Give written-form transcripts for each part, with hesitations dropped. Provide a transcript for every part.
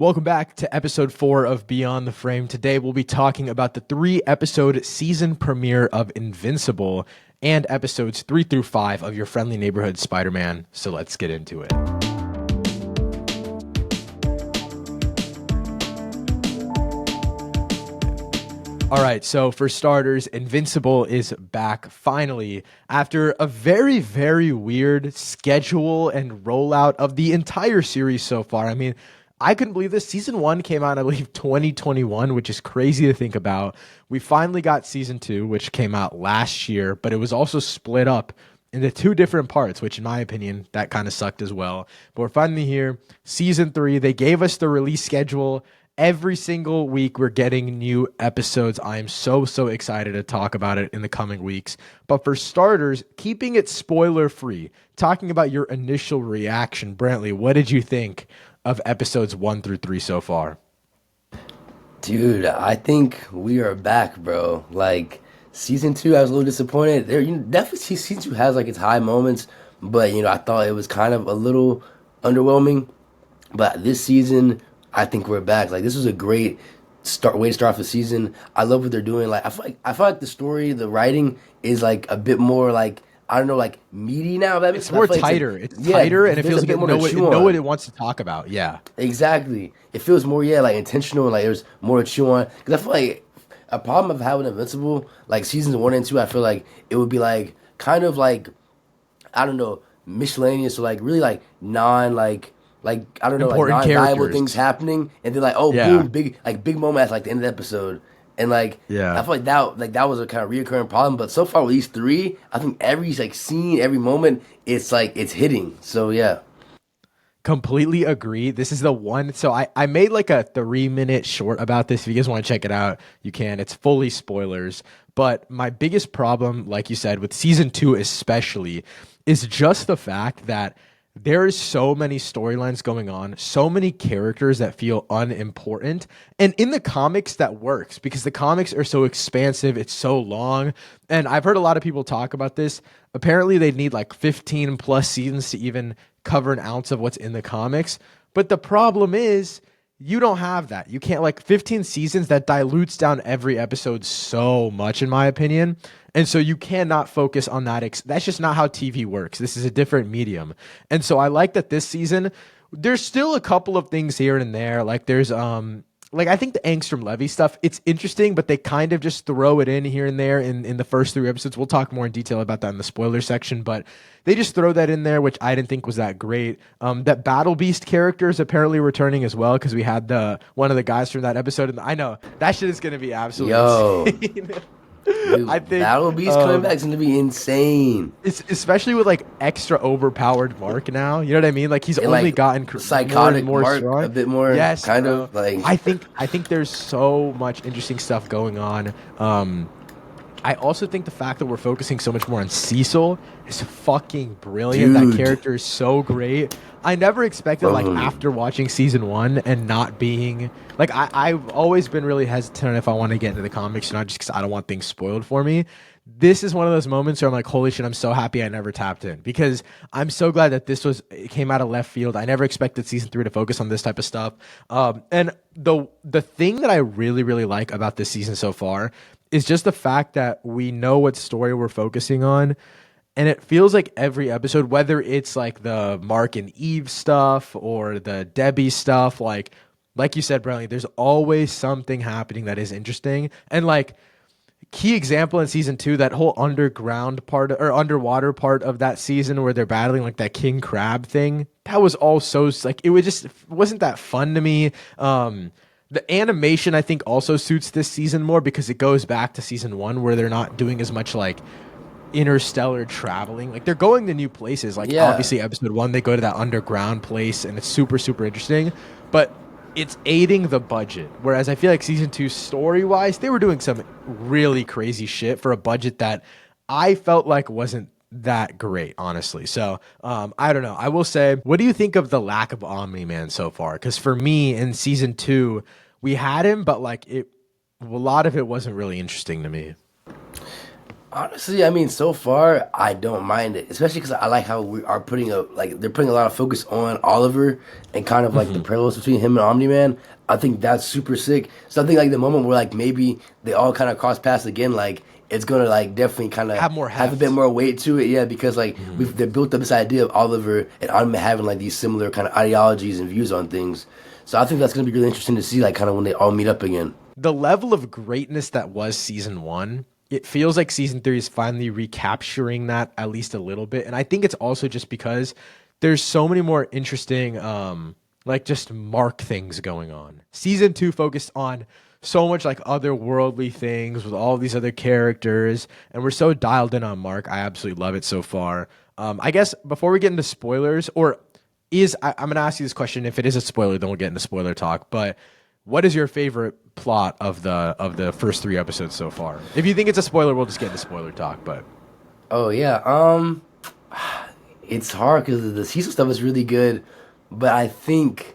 Welcome back to episode 4 of Beyond the Frame. Today we'll be talking about the 3-episode season premiere of Invincible and episodes 3 through 5 of your friendly neighborhood Spider-Man. So let's get into it. All right, so for starters, Invincible is back finally after a very, very weird schedule and rollout of the entire series so far. I mean, I couldn't believe this. Season 1 came out, I believe, 2021, which is crazy to think about. We finally got season 2, which came out last year, but it was also split up into 2 different parts, which in my opinion, that kind of sucked as well. But we're finally here. Season 3, they gave us the release schedule. Every single week, we're getting new episodes. I am so excited to talk about it in the coming weeks. But for starters, keeping it spoiler-free, talking about your initial reaction. Brantley, what did you think of episodes 1 through 3 so far? Dude, I think we are back, bro. Like season 2, I was a little disappointed. Definitely season 2 has like its high moments, but I thought it was kind of a little underwhelming. But this season, I think we're back. Like this was a great way to start off the season. I love what they're doing. Like I feel like the story, the writing is like a bit more like I don't know, like meaty now. That It's more tighter. It's tighter, and it feels like it know what it wants to talk about. Yeah. Exactly. It feels more, like intentional and like there's more to chew on. Because I feel like a problem of having Invincible, like seasons 1 and 2, I feel like it would be like kind of like, I don't know, miscellaneous or like really like I don't know, like Important non-valuable characters. things happening. And then like, oh, Yeah. boom, big moment at like the end of the episode. And like, Yeah. I feel like that was a kind of reoccurring problem. But so far with these 3, I think every like scene, every moment, it's like it's hitting. So yeah. Completely agree. This is the one. So I made like a 3-minute short about this. If you guys want to check it out, you can. It's fully spoilers. But my biggest problem, like you said, with season 2 especially, is just the fact that there is so many storylines going on, so many characters that feel unimportant. And in the comics, that works because the comics are so expansive, it's so long. And I've heard a lot of people talk about this. Apparently, they need like 15 plus seasons to even cover an ounce of what's in the comics. But the problem is, you don't have that. You can't, like, 15 seasons, that dilutes down every episode so much, in my opinion. And so you cannot focus on that. That's just not how TV works. This is a different medium. And so I like that this season, there's still a couple of things here and there. Like there's like I think the Angstrom Levy stuff, it's interesting, but they kind of just throw it in here and there in the first 3 episodes. We'll talk more in detail about that in the spoiler section, but they just throw that in there, which I didn't think was that great. That Battle Beast character is apparently returning as well because we had the one of the guys from that episode, and I know that shit is gonna be Yo. absolutely insane. I Dude, think Battle Beast coming back is gonna be insane. it's especially with like extra overpowered Mark now. You know what I mean? Like he's And only like gotten psychotic more Mark strong. a bit more Yes, kind bro. of like I think there's so much interesting stuff going on. I also think the fact that we're focusing so much more on Cecil is fucking brilliant. That dude. character is so great. I never expected, like, Um, after watching season 1 and not being like, I've always been really hesitant if I want to get into the comics, not just because I don't want things spoiled for me. This is one of those moments where I'm like, holy shit, I'm so happy I never tapped in because I'm so glad that it came out of left field. I never expected season 3 to focus on this type of stuff. And the thing that I really like about this season so far is just the fact that we know what story we're focusing on. And it feels like every episode, whether it's like the Mark and Eve stuff or the Debbie stuff, like you said, Bradley, there's always something happening that is interesting. And like key example in season 2, that whole underground part or underwater part of that season where they're battling like that king crab thing, that was all so like wasn't that fun to me. The animation I think also suits this season more because it goes back to season 1 where they're not doing as much like interstellar traveling. Like they're going to new places. Like yeah. obviously episode 1 they go to that underground place and it's super interesting, but it's aiding the budget. Whereas I feel like season 2 story wise they were doing some really crazy shit for a budget that I felt like wasn't that great, honestly. So I don't know. I will say, what do you think of the lack of Omni-Man so far? Because for me in season 2 we had him, but like a lot of it wasn't really interesting to me. Honestly, I mean, so far I don't mind it, especially because I like how we are putting a like they're putting a lot of focus on Oliver and kind of like the Mhm. parallels between him and Omni Man. I think that's super sick. Something like the moment where like maybe they all kind of cross paths again, like it's gonna like definitely kind of Have more have a bit heft. more weight to it, yeah, because like Mhm. we've they built up this idea of Oliver and Omni Man having like these similar kind of ideologies and views on things. So I think that's gonna be really interesting to see, like kind of when they all meet up again. The level of greatness that was season one, it feels like season three is finally recapturing that at least a little bit. And I think it's also just because there's so many more interesting, like just Mark things going on. Season two focused on so much like otherworldly things with all these other characters, and we're so dialed in on Mark. I absolutely love it so far. I guess before we get into spoilers, or I'm gonna ask you this question. If it is a spoiler, then we'll get into spoiler talk. But what is your favorite plot of the first three episodes so far? If you think it's a spoiler, we'll just get into spoiler talk. But Oh yeah, it's hard because the season stuff is really good, but I think,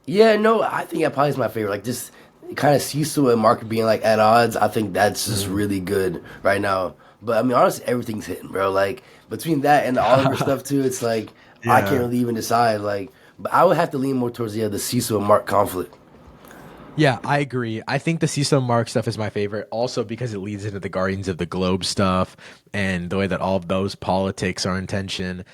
yeah, no, I think that probably is my favorite. Like just kind of Cecil and Mark being like at odds. I think that's just Mhm. really good right now. But I mean, honestly, everything's hitting, bro. Like between that and the Oliver stuff too, it's like I can't Yeah. really even decide. Like, but I would have to lean more towards the Cecil and Mark conflict. Yeah, I agree. I think the See Some Mark stuff is my favorite, also because it leads into the Guardians of the Globe stuff and the way that all of those politics are in tension.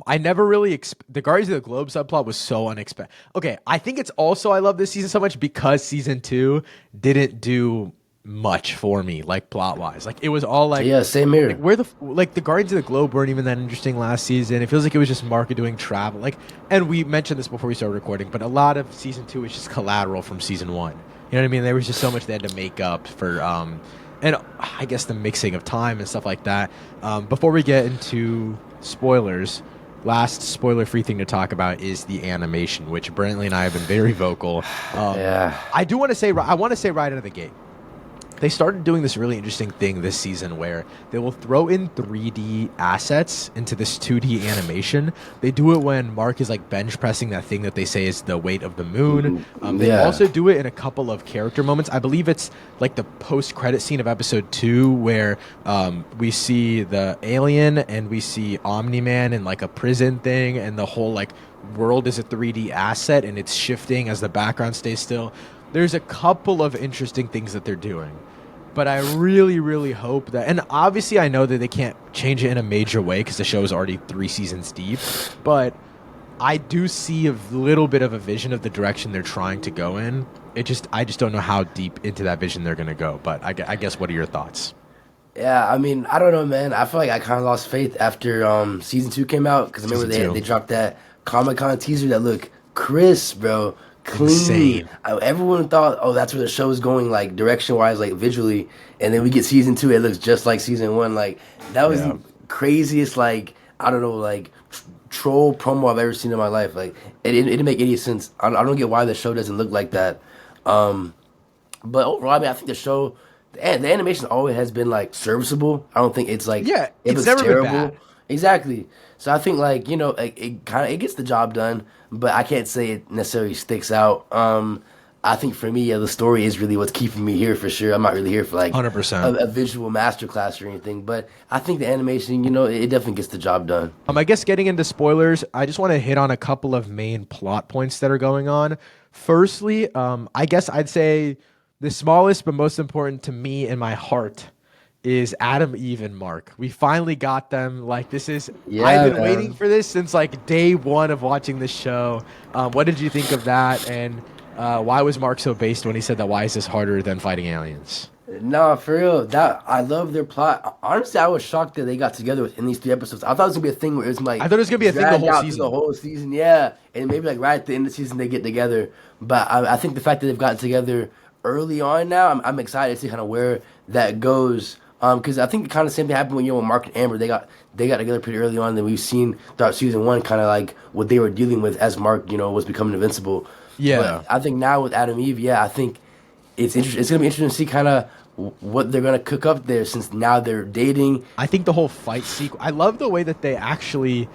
I never really the Guardians of the Globe subplot was so unexpected. Okay, I think it's also I love this season so much because season two didn't do much for me, like plot wise. Like it was all Yeah, same like here. where the Guardians of the Globe weren't even that interesting last season. It feels like it was just Mark doing travel. Like, and we mentioned this before we started recording, but a lot of season two is just collateral from season one. You know what I mean? There was just so much they had to make up for, and I guess the mixing of time and stuff like that. Before we get into spoilers, last spoiler-free thing to talk about is the animation, which Brantley and I have been very vocal. Yeah. I do want to say, I want to say right out of the gate, they started doing this really interesting thing this season where they will throw in 3D assets into this 2D animation. They do it when Mark is like bench pressing that thing that they say is the weight of the moon. They Yeah. also do it in a couple of character moments. I believe it's like the post credit scene of episode two where we see the alien and we see Omni Man in like a prison thing, and the whole like world is a 3D asset and it's shifting as the background stays still. There's a couple of interesting things that they're doing, but I really, really hope that. And obviously, I know that they can't change it in a major way because the show is already three seasons deep. But I do see a little bit of a vision of the direction they're trying to go in. I just don't know how deep into that vision they're going to go. But I guess, what are your thoughts? Yeah, I mean, I don't know, man. I feel like I kind of lost faith after season two came out because I remember Season they two, dropped that Comic Con teaser that looked crisp, bro, clean. insane. Everyone thought, oh, that's where the show's going, like direction wise, like visually. And then we get season two, it looks just like season one. Like that was Yeah. the craziest, like I don't know, like troll promo I've ever seen in my life. Like it didn't make any sense. I don't get why the show doesn't look like that. Um, but overall, I mean, I think the show, the animation always has been like serviceable. I don't think it's like Yeah, it it's looks never been terrible. bad. Exactly. So I think like it kind of it gets the job done, but I can't say it necessarily sticks out. I think for me, yeah, the story is really what's keeping me here for sure. I'm not really here for like 100%. a visual masterclass or anything, but I think the animation, it definitely gets the job done. I guess getting into spoilers, I just want to hit on a couple of main plot points that are going on. Firstly, I guess I'd say the smallest but most important to me in my heart is Adam, Eve, and Mark. We finally got them. Like I've Yeah, been waiting man. for this since like day one of watching this show. What did you think of that? And why was Mark so based when he said that? Why is this harder than fighting aliens? No, for real. That I love their plot. Honestly, I was shocked that they got together in these three episodes. I thought it was gonna be a thing where it was like I thought it was gonna be a thing the dragged whole out through the season. whole season. Yeah, and maybe like right at the end of the season they get together. But I think the fact that they've gotten together early on now, I'm excited to see kind of where that goes. Because I think the kind of same thing happened when with Mark and Amber. They got together pretty early on. Then we've seen throughout season one, kind of like what they were dealing with as Mark, was becoming invincible. But Yeah. I think now with Adam Eve, yeah, I think it's gonna be interesting to see kind of what they're gonna cook up there since now they're dating. I think the whole fight sequence. I love the way that they actually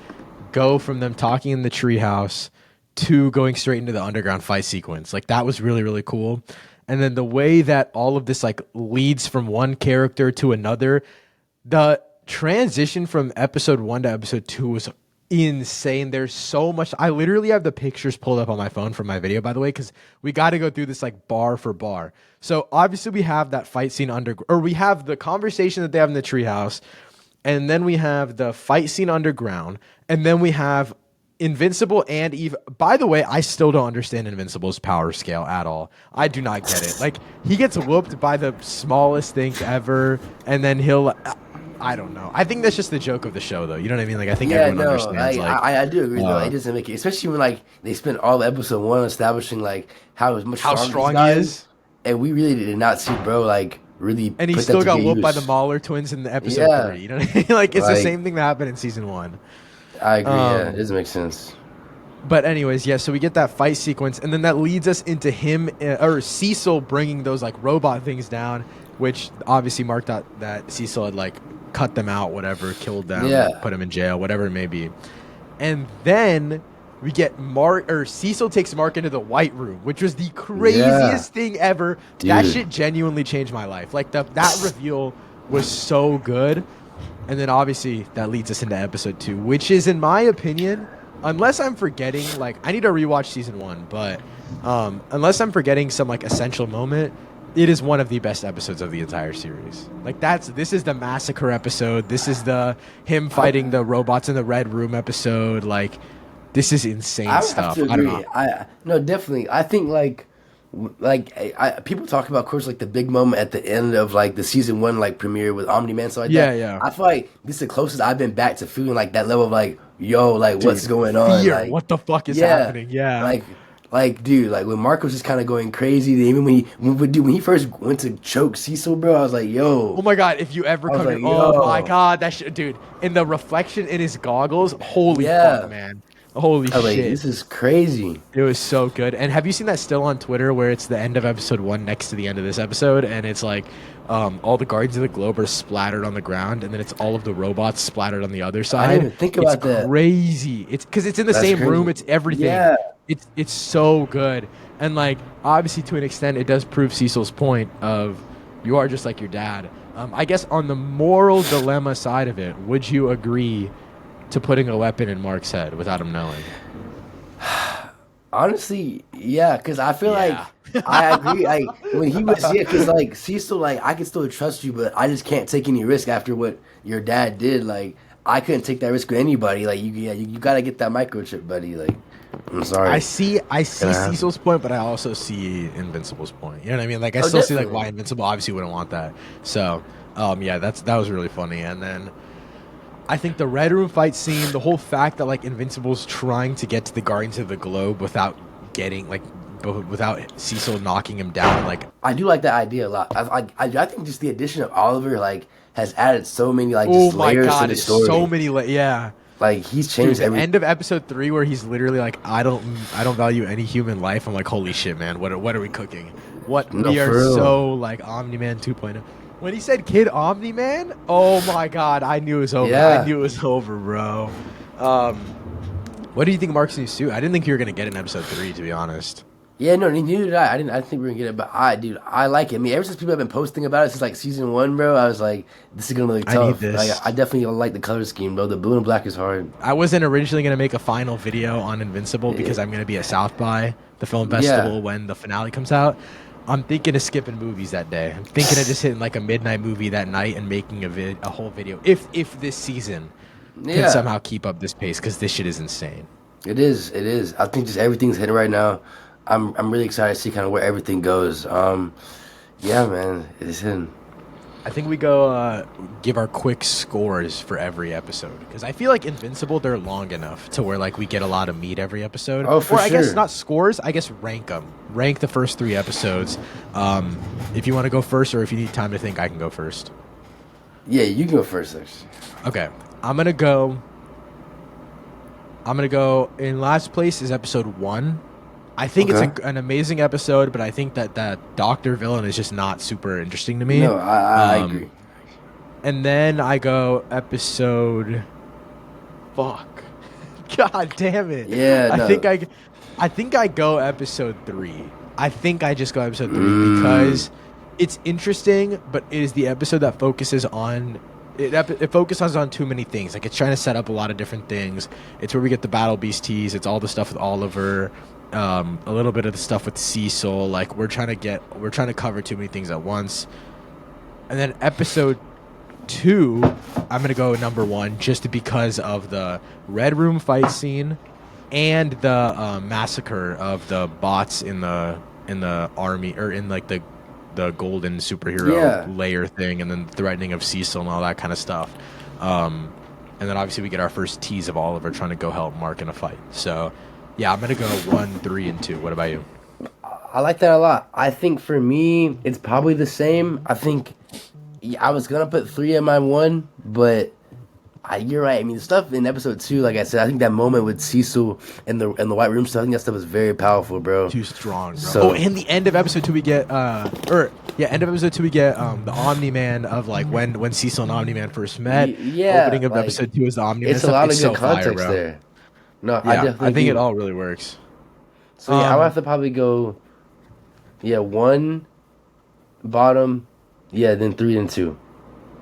go from them talking in the treehouse to going straight into the underground fight sequence. Like that was really really cool. and then the way that all of this like leads from one character to another, the transition from episode 1 to episode 2 was insane. There's so much. I literally have the pictures pulled up on my phone from my video, by the way, because we got to go through this like bar for bar. So obviously we have that fight scene or we have the conversation that they have in the treehouse, and then we have the fight scene underground, and then we have Invincible and Eve. By the way, I still don't understand Invincible's power scale at all. I do not get it. Like, he gets whooped by the smallest things ever, and then he'll. I don't know. I think that's just the joke of the show, though. You know what I mean? Like, I think Yeah, everyone no, understands. I do agree though. It doesn't make it, especially when like they spent all of episode 1 establishing like how much how stronger strong these he guys, is. and we really did not see bro like really And he put that still to got good whooped by the use. Mauler twins in the episode Yeah, 3. You know what I mean? Like, it's the like same thing that happened in season 1. I agree. Yeah, it Um, doesn't make sense. But anyways, yeah, so we get that fight sequence, and then that leads us into him or Cecil bringing those like robot things down, which obviously marked out that Cecil had like cut them out, whatever, killed them, Yeah, put them in jail, whatever it may be. And then we get Mark or Cecil takes Mark into the White Room, which was the yeah, craziest thing ever. That dude. shit genuinely changed my life. Like that reveal was so good. And then obviously that leads us into episode 2, which is, in my opinion, unless I'm forgetting, like I need to rewatch season 1, but unless I'm forgetting some like essential moment, it is one of the best episodes of the entire series. Like this is the massacre episode. This is the him fighting the robots in the Red Room episode. Like, this is insane I would have stuff. to I don't know. agree. I no, definitely. I think people talk about, of course, like the big moment at the end of like the season 1 like premiere with Omni Man, so like Yeah, that. yeah. I feel like this is the closest I've been back to feeling like that level of like, yo, like what's Dude, going on? fear. Like, What the fuck is yeah, happening? Yeah. like, dude, like when Mark was just kind of going crazy. Even when he first went to choke Cecil, bro, I was like, Oh yo, my god, if you ever I was come like, here, oh my yo, god, that shit, dude. And the reflection in his goggles, holy fuck, yeah. man. Holy I was like, shit. this is crazy. It was so good. And have you seen that still on Twitter where it's the end of episode 1 next to the end of this episode, and it's like all the Guardians of the Globe are splattered on the ground, and then it's all of the robots splattered on the other I didn't side. even think It's about that. crazy. It's because it's in the That's same room. crazy. It's everything. Yeah. It's so good. And like obviously to an extent, it does prove Cecil's point of you are just like your dad. I guess on the moral dilemma side of it, would you agree to putting a weapon in Mark's head without him knowing? Honestly, yeah, because I feel like Yeah. I agree. Like when he was, yeah, because like Cecil, like I can still trust you, but I just can't take any risk after what your dad did. Like I couldn't take that risk with anybody. Like you got to get that microchip, buddy. Like I'm sorry. I see Gonna Cecil's point, but I also see Invincible's point. You know what I mean? Like I Oh, still see like why definitely. Invincible obviously wouldn't want that. So, yeah, that was really funny. And then I think the Red Room fight scene, the whole fact that like Invincible's trying to get to the Guardians of the Globe without getting like without Cecil knocking him down, like I do like that idea a lot. I think just the addition of Oliver like has added so many like oh just my layers to god, the it's so story. many yeah. Like he's Dude, changed the everything. end of episode 3 where he's literally like, I don't value any human life. I'm like, holy shit, man. What are we cooking? What No, we are for real. so like Omni Man 2.0. When he said Kid Omni Man, oh my god, I knew it was over. I Yeah. knew it was over, bro. Um, what do you think of Mark's new suit? I didn't think you were gonna get it in episode 3, to be honest. Yeah, no, neither did I. I didn't think we were gonna get it, but dude, I like it. I mean, ever since people have been posting about it since like season 1, bro, I was like, this is gonna look I need tough. this. Like, I definitely like the color scheme, bro. The blue and black is hard. I wasn't originally gonna make a final video on Invincible because I'm gonna be at South by the film festival Yeah, when the finale comes out. I'm thinking of skipping movies that day. I'm thinking of just hitting like a midnight movie that night and making a whole video. If this season can yeah, somehow keep up this pace, because this shit is insane. it is. It is. I think just everything's hitting right now. I'm really excited to see kind of where everything goes. Yeah, man, it is hitting. I think we go give our quick scores for every episode because I feel like Invincible, they're long enough to where like we get a lot of meat every episode. Oh, for Or I guess sure. not scores. I guess rank them. Rank the first 3 episodes. If you want to go first, or if you need time to think, I can go first. Yeah, you can go first, actually. Okay, I'm gonna go. In last place is episode 1. I think it's Okay. an amazing episode, but I think that Doctor Villain is just not super interesting to me. No, I Um, agree. And then I go episode. Fuck. God damn it. Yeah, I no. think I go episode 3. I think I just go episode 3 because it's interesting, but it is the episode that focuses on it focuses on too many things. Like it's trying to set up a lot of different things. It's where we get the Battle Beast tease. It's all the stuff with Oliver, a little bit of the stuff with Cecil. Like we're trying to cover too many things at once. And then episode 2, I'm gonna go number 1 just because of the Red Room fight scene and the massacre of the bots in the army or in like the golden superhero layer thing, and then threatening of Cecil and all that kind of stuff. And then obviously we get our first tease of Oliver trying to go help Mark in a fight. So yeah, I'm gonna go 1, 3, and 2. What about you? I like that a lot. I think for me, it's probably the same. I think I was gonna put 3 in my 1, but you're right. I mean, the stuff in episode 2, like I said, I think that moment with Cecil and the White Room stuff, I think that stuff was very powerful, bro. Too strong, bro. So, and the end of episode 2 we get end of episode 2 we get the Omni-Man of like when Cecil and Omni-Man first met. Yeah, opening of like, episode 2 is the Omni-Man it's stuff. a lot of It's good so fire, context bro. there. No, Yeah, I think do. it all really works. So yeah, I would have to probably go, 1 bottom, then 3 and 2.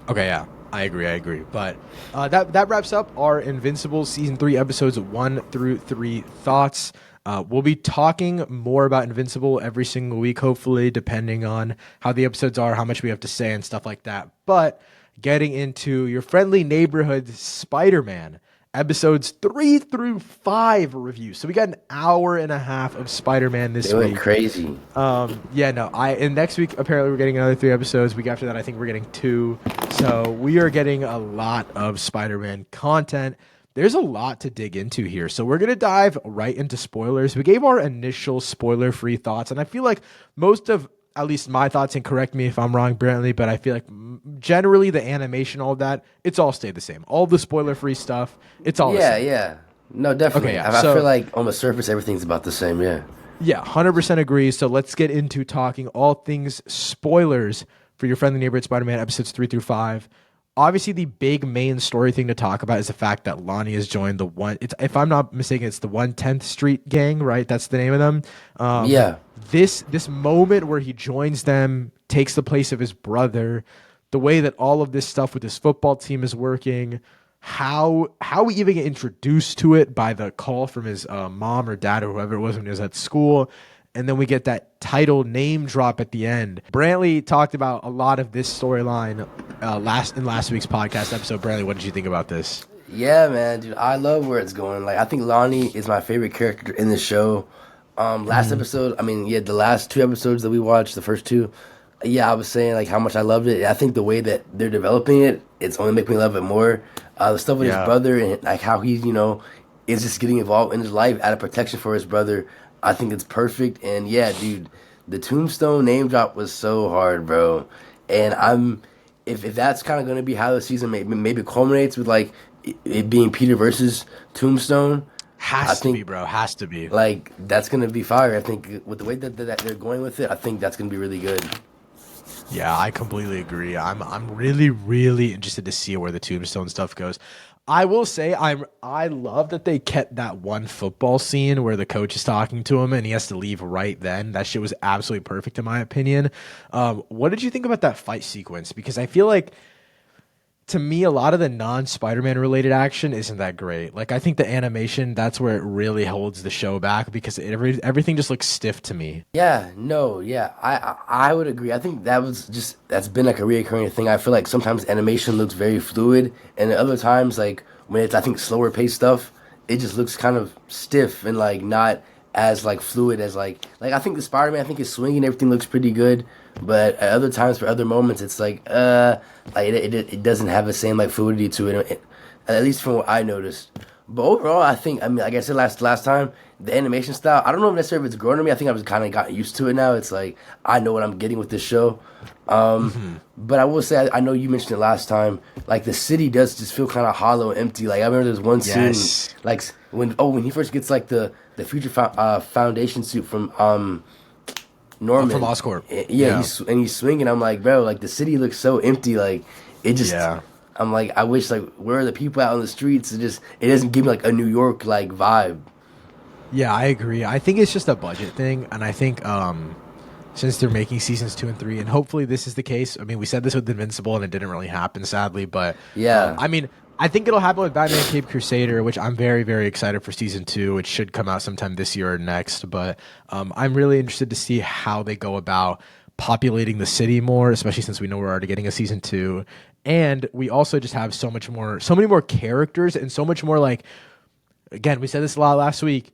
Okay, yeah, I agree. But that wraps up our Invincible season 3 episodes 1 through 3 thoughts. We'll be talking more about Invincible every single week, hopefully, depending on how the episodes are, how much we have to say, and stuff like that. But getting into your friendly neighborhood Spider-Man episodes 3 through 5 reviews. So we got an hour and a half of Spider-Man this They week. went crazy. And next week apparently we're getting another 3 episodes. Week after that I think we're getting 2. So we are getting a lot of Spider-Man content. There's a lot to dig into here. So we're going to dive right into spoilers. We gave our initial spoiler-free thoughts, and I feel like most of at least my thoughts, and correct me if I'm wrong, Brantley, but I feel like generally the animation, all of that, it's all stayed the same. All the spoiler-free stuff, it's all the same. Yeah. No, definitely. Okay, yeah. I feel like on the surface, everything's about the same, yeah. Yeah, 100% agree. So let's get into talking all things spoilers for your friendly neighborhood Spider-Man episodes 3 through 5. Obviously, the big main story thing to talk about is the fact that Lonnie has joined if I'm not mistaken, it's the 110th Street Gang, right? That's the name of them. This moment where he joins them, takes the place of his brother, the way that all of this stuff with his football team is working, how we even get introduced to it by the call from his mom or dad or whoever it was when he was at school. And then we get that title name drop at the end. Brantley talked about a lot of this storyline last week's podcast episode. Brantley, what did you think about this? Yeah, man, dude, I love where it's going. Like, I think Lonnie is my favorite character in the show. Last episode, the last 2 episodes that we watched, the first 2, I was saying like how much I loved it. I think the way that they're developing it, it's only making me love it more. The stuff with his brother and like how he, is just getting involved in his life out of protection for his brother. I think it's perfect. And yeah, dude, the Tombstone name drop was so hard, bro. And if that's kind of going to be how the season maybe culminates with like it being Peter versus Tombstone. Has to be, bro. Has to be. Like, that's going to be fire. I think with the way that they're going with it, I think that's going to be really good. Yeah, I completely agree. I'm really, really interested to see where the Tombstone stuff goes. I will say I love that they kept that one football scene where the coach is talking to him and he has to leave right then. That shit was absolutely perfect in my opinion. What did you think about that fight sequence? Because I feel like, to me, a lot of the non-Spider-Man related action isn't that great. Like, I think the animation, that's where it really holds the show back because everything just looks stiff to me. I would agree. I think that's been like a reoccurring thing. I feel like sometimes animation looks very fluid, and other times, like when it's I think slower paced stuff, it just looks kind of stiff and like not as like fluid as like I think the Spider-Man, I think his swinging, everything looks pretty good, but at other times for other moments it's like it doesn't have the same like fluidity to it, at least from what I noticed. But overall, I think, like I said last time, the animation style, I don't know necessarily if it's grown on me. I think I've kind of gotten used to it now. It's like I know what I'm getting with this show. But I will say, I know you mentioned it last time, like the city does just feel kind of hollow and empty. Like I remember there's one scene, like when he first gets like the Future Foundation suit from Norman. From Oscorp. He's swinging. I'm like, bro, like the city looks so empty. Like it just, I'm like, I wish like where are the people out on the streets? It doesn't give me like a New York like vibe. Yeah, I agree. I think it's just a budget thing, and I think since they're making seasons 2 and 3, and hopefully this is the case. I mean, we said this with Invincible, and it didn't really happen, sadly. But Yeah. I mean, I think it'll happen with Batman Cape Crusader, which I'm very, very excited for season 2, which should come out sometime this year or next. But I'm really interested to see how they go about populating the city more, especially since we know we're already getting a season 2, and we also just have so many more characters, and so much more like. Again, we said this a lot last week,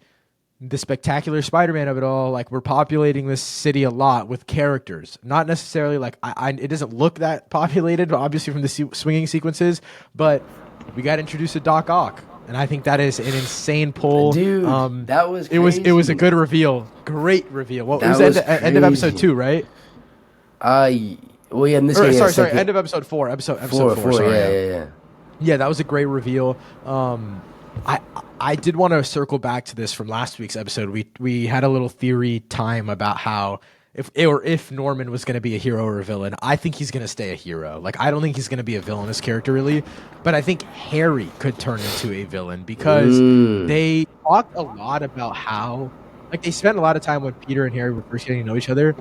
the spectacular Spider-Man of it all. Like, we're populating this city a lot with characters, not necessarily like it doesn't look that populated, obviously from the swinging sequences, but we got introduced to Doc Ock, and I think that is an insane pull. Dude, that was It was a crazy. good reveal, great reveal. Well, it That was was end of episode crazy. 2, right? Uh, well, yeah, in this Or game, yeah, sorry, second end of episode 4, episode four, 4. four. Sorry, Yeah, yeah. yeah, yeah. Yeah, that was a great reveal. I I did want to circle back to this from last week's episode. We had a little theory time about how if Norman was going to be a hero or a villain. I think he's going to stay a hero. Like, I don't think he's going to be a villainous character really, but I think Harry could turn into a villain because Mm, they talked a lot about how like they spent a lot of time when Peter and Harry were first getting to know each other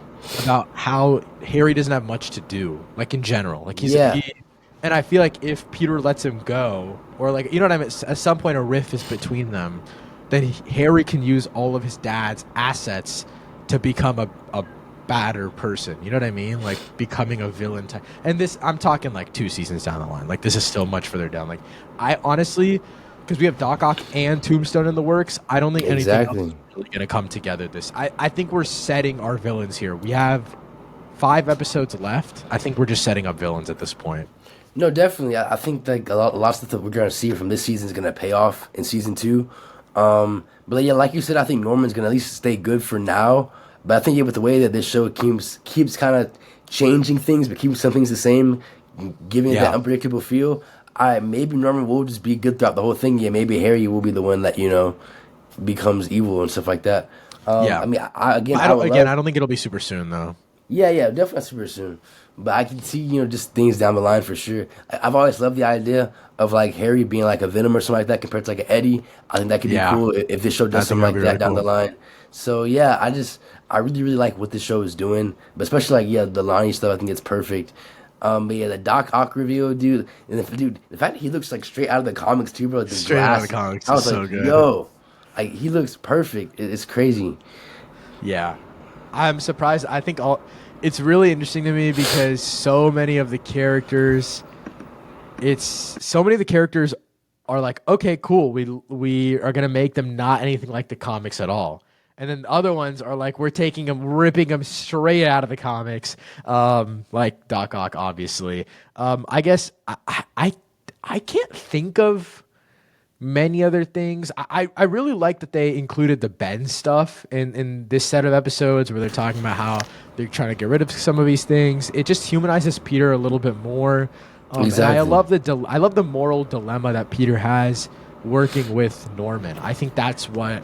about how Harry doesn't have much to do, like in general. Like yeah, and I feel like if Peter lets him go, or like you know what I mean, at some point a rift is between them, then Harry can use all of his dad's assets to become a badder person. You know what I mean? Like becoming a villain type. And this, I'm talking like 2 seasons down the line. Like this is still much further down. Like I honestly, because we have Doc Ock and Tombstone in the works, I don't think anything else is exactly. really gonna come together. I think we're setting our villains here. We have 5 episodes left. I think we're just setting up villains at this point. No, definitely. I think like a lot of stuff that we're gonna see from this season is gonna pay off in season two. But yeah, like you said, I think Norman's gonna at least stay good for now. But I think yeah, with the way that this show keeps kind of changing things, but keeping some things the same, giving it that Yeah. unpredictable feel. I maybe Norman will just be good throughout the whole thing. Yeah, maybe Harry will be the one that becomes evil and stuff like that. Yeah. I mean, again, I I don't would again, love. I don't think it'll be super soon though. Yeah, yeah, definitely not super soon. But I can see, just things down the line for sure. I've always loved the idea of like Harry being like a Venom or something like that compared to like an Eddie. I think that could be Yeah. cool if this show I does think something that'd like be that really down the cool. line. So yeah, I really really like what this show is doing, but especially like yeah the Lonnie stuff. I think it's perfect. But yeah, the Doc Ock reveal, dude, and the fact that he looks like straight out of the comics too, bro. Like the Straight out of the glass, comics I is was so like, good. yo, like he looks perfect. It's crazy. Yeah. I'm surprised. I think all it's really interesting to me because so many of the characters it's so many of the characters are like, okay, cool. We are gonna make them not anything like the comics at all. And then the other ones are like, we're taking them, ripping them straight out of the comics, like Doc Ock, obviously. I guess I can't think of many other things. I really like that they included the Ben stuff in this set of episodes where they're talking about how they're trying to get rid of some of these things. It just humanizes Peter a little bit more. And I Exactly. love I love the moral dilemma that Peter has working with Norman. I think that's what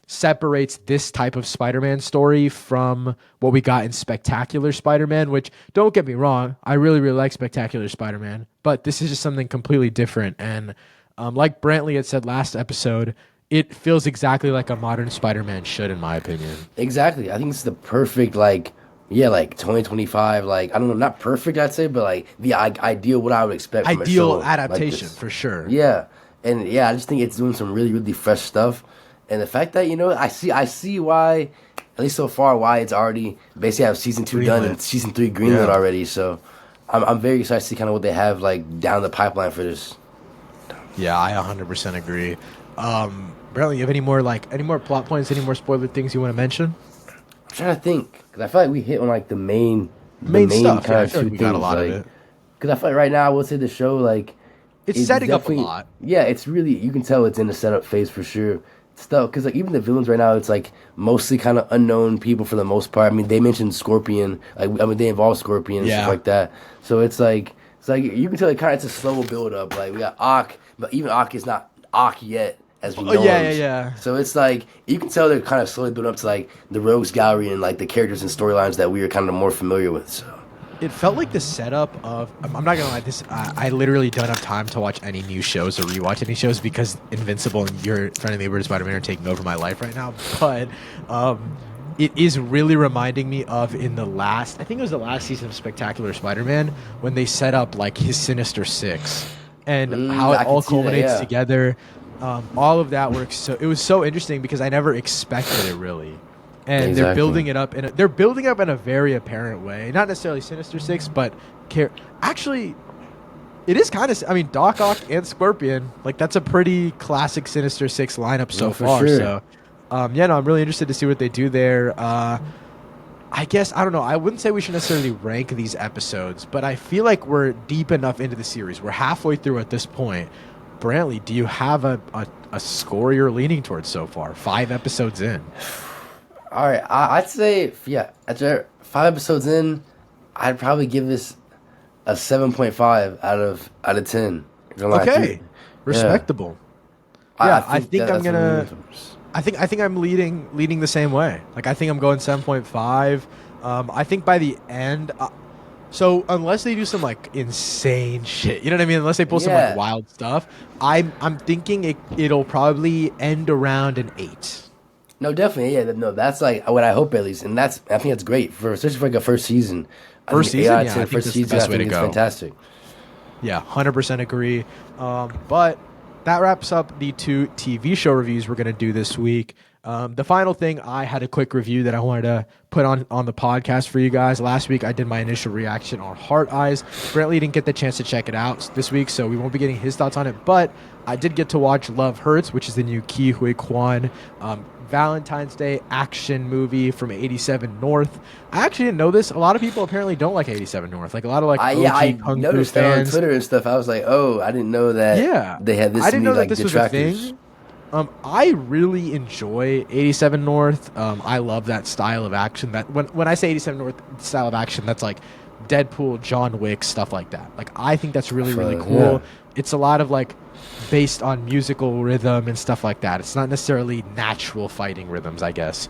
separates this type of Spider-Man story from what we got in Spectacular Spider-Man, which don't get me wrong, I really really like Spectacular Spider-Man, but this is just something completely different. And like Brantley had said last episode, it feels exactly like a modern Spider-Man should, in my opinion. Exactly. I think it's the perfect like yeah, like 2025 like I don't know, not perfect I'd say, but like the ideal what I would expect from a Ideal show like adaptation this. for sure. Yeah. And yeah, I just think it's doing some really really fresh stuff. And the fact that I see why at least so far why it's already basically have season 2 done Greenlit. and season 3 greenlit Yeah. already. So I'm very excited to see kind of what they have like down the pipeline for this. Yeah, I 100% agree. Brantley, you have any more plot points, any more spoiler things you want to mention? I'm trying to think because I feel like we hit on like the Main main stuff. Yeah, kind I of feel like two we got a things lot of like it. because I feel like right now I would say the show like It's it's setting up a definitely lot. yeah it's really you can tell it's in the setup phase for sure stuff because like even the villains right now it's like mostly kind of unknown people for the most part. I mean they mentioned Scorpion like I mean they involve Scorpion and stuff Yeah. like that, so it's like you can tell it kind of it's a slow build up. Like we got Ock, but even Ock is not Ock yet as we Oh know yeah, him. yeah, yeah. So it's like you can tell they're kind of slowly building up to like the Rogues Gallery and like the characters and storylines that we are kind of more familiar with. So it felt like the setup of I'm not gonna lie, this I literally don't have time to watch any new shows or rewatch any shows because Invincible and Your Friendly Neighborhood Spider-Man are taking over my life right now. But it is really reminding me of in the last, I think it was the last season of Spectacular Spider-Man when they set up like his Sinister Six and how it I can all see that. culminates Yeah, together. All of that works so it was so interesting because I never expected it really, and they're exactly. building it up they're building up in a very apparent way. Not necessarily Sinister Six, but actually, it is kind of. I mean, Doc Ock and Scorpion, like that's a pretty classic Sinister Six lineup so No, for far. sure. So, yeah, no, I'm really interested to see what they do there. I guess I don't know. I wouldn't say we should necessarily rank these episodes, but I feel like we're deep enough into the series. We're halfway through at this point. Brantley, do you have a score you're leaning towards so far? 5 episodes in. All right, I'd say yeah. After 5 episodes in, I'd probably give this a 7.5 out of 10. Gonna lie to you. Okay, Yeah, respectable. I Yeah, I think think I'm that's what I'm leaning gonna. towards. I think I'm leading the same way. Like I think I'm going 7.5. I think by the end. So unless they do some like insane shit, you know what I mean? Unless they pull some like Yeah, wild stuff, I'm thinking it'll probably end around an 8. no, definitely, yeah, no, that's like what I hope at least, and I think that's great for especially for like a first season. I First think eight season, out of yeah, I ten think first that's the season, I best way think to it's go. fantastic. Yeah, 100% agree. But that wraps up the 2 TV show reviews we're going to do this week. The final thing, I had a quick review that I wanted to put on the podcast for you guys. Last week, I did my initial reaction on Heart Eyes. Brantley didn't get the chance to check it out this week, so we won't be getting his thoughts on it. But I did get to watch Love Hurts, which is the new Ki Hui Kwan Valentine's Day action movie from 87 North. I actually didn't know this. A lot of people apparently don't like 87 North. Like a lot of like I OG Kung Fu noticed that on fans. Twitter and stuff. I was like, oh, I didn't know that Yeah, they had I this didn't many know that like this was a detractors. thing. I really enjoy 87 North. I love that style of action. That when I say 87 North style of action, that's like Deadpool, John Wick, stuff like that. Like I think that's really really Yeah, cool. It's a lot of like based on musical rhythm and stuff like that. It's not necessarily natural fighting rhythms, I guess.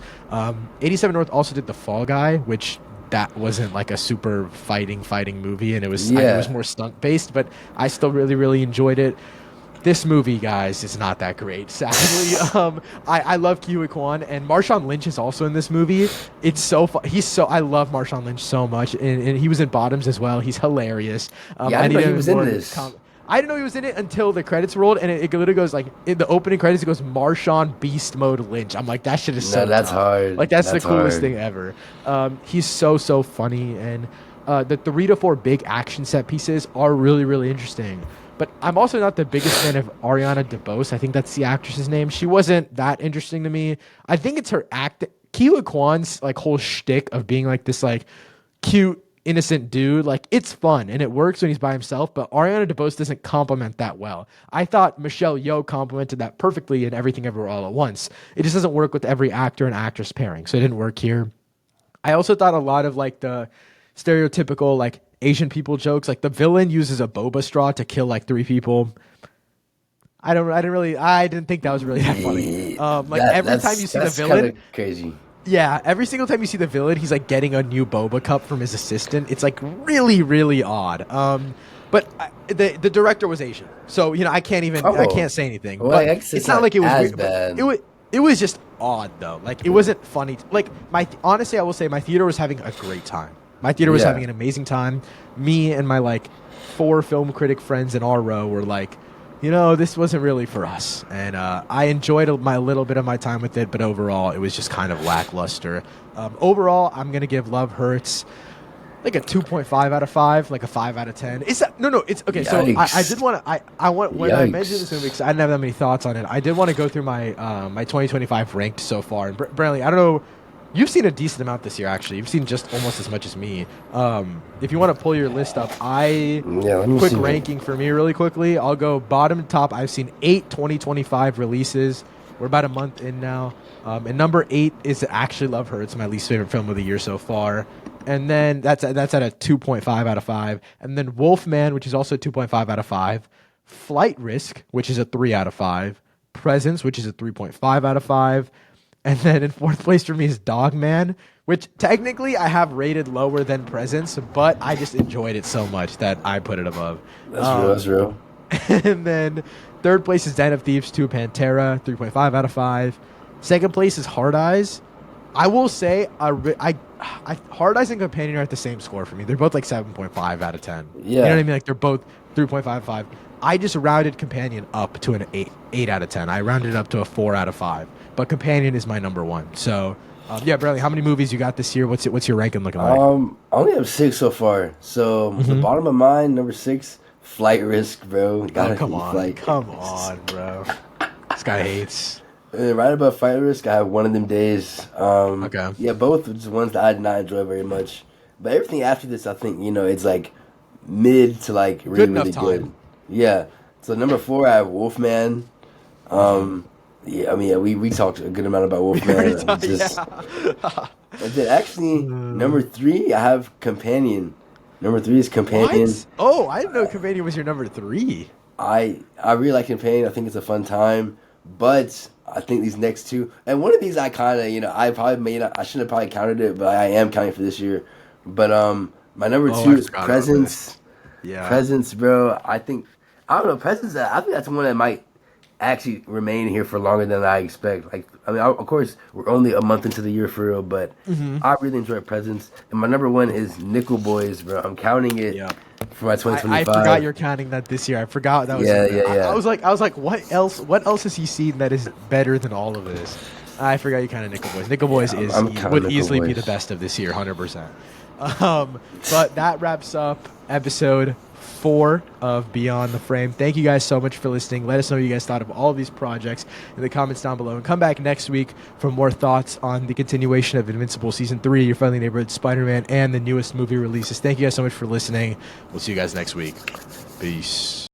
87 North also did The Fall Guy, which that wasn't like a super fighting movie, and it was yeah, more stunt based, but I still really enjoyed it. This movie, guys, is not that great. Sadly, I love Kiwi Kwan and Marshawn Lynch is also in this movie. It's so fun. I love Marshawn Lynch so much, and he was in Bottoms as well. He's hilarious. yeah. I I didn't need know he him in was in more. this. I didn't know he was in it until the credits rolled, and it literally goes like in the opening credits. It goes Marshawn Beast Mode Lynch. I'm like that shit is No, so that's tough. hard. Like that's the That's coolest hard. thing ever. He's so funny, and the 3 to 4 big action set pieces are really interesting. But I'm also not the biggest fan of Ariana DeBose. I think that's the actress's name. She wasn't that interesting to me. I think it's her act. Keela Kwan's like whole shtick of being like this like cute innocent dude. Like it's fun and it works when he's by himself. But Ariana DeBose doesn't complement that well. I thought Michelle Yeoh complemented that perfectly in Everything Everywhere All at Once. It just doesn't work with every actor and actress pairing, so it didn't work here. I also thought a lot of like the stereotypical like Asian people jokes, like the villain uses a boba straw to kill like 3 people. I didn't think that was really that funny. Yeah, Like every time you see the that's kind villain, of crazy. yeah, every single time you see the villain, he's like getting a new boba cup from his assistant. It's like really odd. But the director was Asian, so you know I Oh, can't say anything. well, I But guess it's it's not not like it was as weird. But bad. it was just odd though. Like it wasn't funny. Like honestly, I will say my theater was having a great time. My theater was having Yeah, an amazing time. Me and my like 4 film critic friends in our row were like, you know, this wasn't really for us. And I enjoyed my little bit of my time with it, but overall, it was just kind of lackluster. Overall, I'm gonna give Love Hurts like a 2.5 out of 5, like a 5 out of 10. Is that no? It's okay. So I did yikes, want to I want when I mentioned this yikes. movie because I didn't have that many thoughts on it. I did want to go through my my 2025 ranked so far. And Brantley, I don't know. You've seen a decent amount this year, actually. You've seen just almost as much as me. If you want to pull your list up, Yeah, let me quick see. ranking for me really quickly. I'll go bottom to top. I've seen 8 2025 releases. We're about a month in now. And number 8 is actually Love Her. It's my least favorite film of the year so far. And then that's at a 2.5 out of 5. And then Wolfman, which is also 2.5 out of 5. Flight Risk, which is a 3 out of 5. Presence, which is a 3.5 out of 5. And then in fourth place for me is Dogman, which technically I have rated lower than Presence, but I just enjoyed it so much that I put it above. That's real. That's real. And then third place is Den of Thieves 2 Pantera, 3.5 out of 5. Second place is Hard Eyes. I will say, Hard Eyes and Companion are at the same score for me. They're both like 7.5 out of 10. Yeah. You know what I mean? Like they're both 3.55. I just rounded Companion up to an 8 out of 10. I rounded it up to a 4 out of 5. But Companion is my number one. So, yeah, Bradley, how many movies you got this year? What's your ranking looking like? I only have 6 so far. So the bottom of mine, number 6, Flight Risk, bro. Oh, come on, bro. This guy hates. Right above Flight Risk, I have One of Them Days. Okay. Yeah, both are just ones that I did not enjoy very much. But everything after this, I think, it's like mid to like really, really good. Yeah. So number 4, I have Wolfman. Yeah, I mean, we talked a good amount about Wolfman. And then actually, number 3, I have Companion. Number 3 is Companion. What? Oh, I didn't know Companion was your number 3. I really like Companion. I think it's a fun time. But I think these next two, and one of these I kind of, I probably may not, I shouldn't have probably counted it, but I am counting for this year. But my number 2 is Presence. Yeah. Presence, bro. I don't know, Presence, I think that's one that might actually remain here for longer than I expect. Like, I mean, of course, we're only a month into the year for real, but I really enjoy Presence. And my number 1 is Nickel Boys, bro. I'm counting it for my 2025. I forgot you're counting that this year. I forgot that was. Yeah. I was like, what else? What else has he seen that is better than all of this? I forgot you counted Nickel Boys. Nickel Boys would easily be the best of this year, 100%. But that wraps up episode 4 of Beyond the Frame. Thank you guys so much for listening. Let us know what you guys thought of all of these projects in the comments down below. And come back next week for more thoughts on the continuation of Invincible Season 3, Your Friendly Neighborhood Spider-Man, and the newest movie releases. Thank you guys so much for listening. We'll see you guys next week. Peace.